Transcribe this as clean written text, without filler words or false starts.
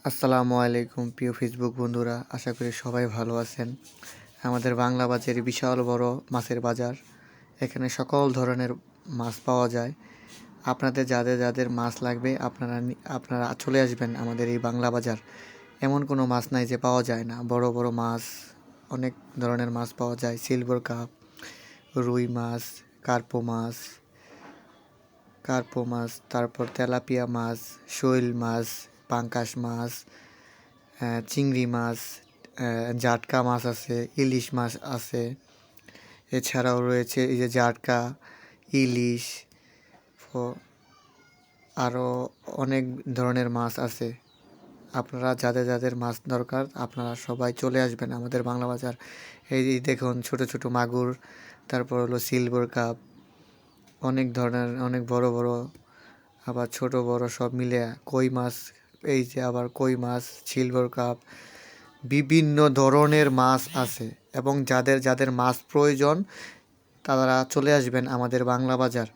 আসসালামু আলাইকুম প্রিয় ফেসবুক বন্ধুরা, আশা করি সবাই ভালো আছেন। আমাদের বাংলা বাজারে বিশাল বড় মাছের বাজার। এখানে সকল ধরনের মাছ পাওয়া যায়। আপনাদের যাদের যাদের মাছ লাগবে আপনারা চলে আসবেন আমাদের এই বাংলা বাজার। এমন কোনো মাছ নাই যে পাওয়া যায় না। বড় বড় মাছ, অনেক ধরনের মাছ পাওয়া যায়। সিলভার কাপ, রুই মাছ, কার্পো মাছ, তারপর তেলাপিয়া মাছ, শৈল মাছ, পাঙ্গাস মাছ, চিংড়ি মাছ, জাটকা মাছ আছে, ইলিশ মাছ আছে। এছাড়াও রয়েছে এই যে জাটকা, ইলিশ, আরও অনেক ধরনের মাছ আছে। আপনারা যাদের যাদের মাছ দরকার আপনারা সবাই চলে আসবেন আমাদের বাংলা বাজার। এই যে দেখুন ছোট ছোট মাগুর, তারপর হলো সিলভার কাপ, অনেক ধরনের অনেক বড় বড়, আবার ছোট বড় সব মিলে কই মাছ। এই যে আবার কই মাছ, সিলভার কাপ, বিভিন্ন ধরনের মাছ আছে। এবং যাদের যাদের মাছ প্রয়োজন তারা চলে আসবেন আমাদের বাংলা বাজার।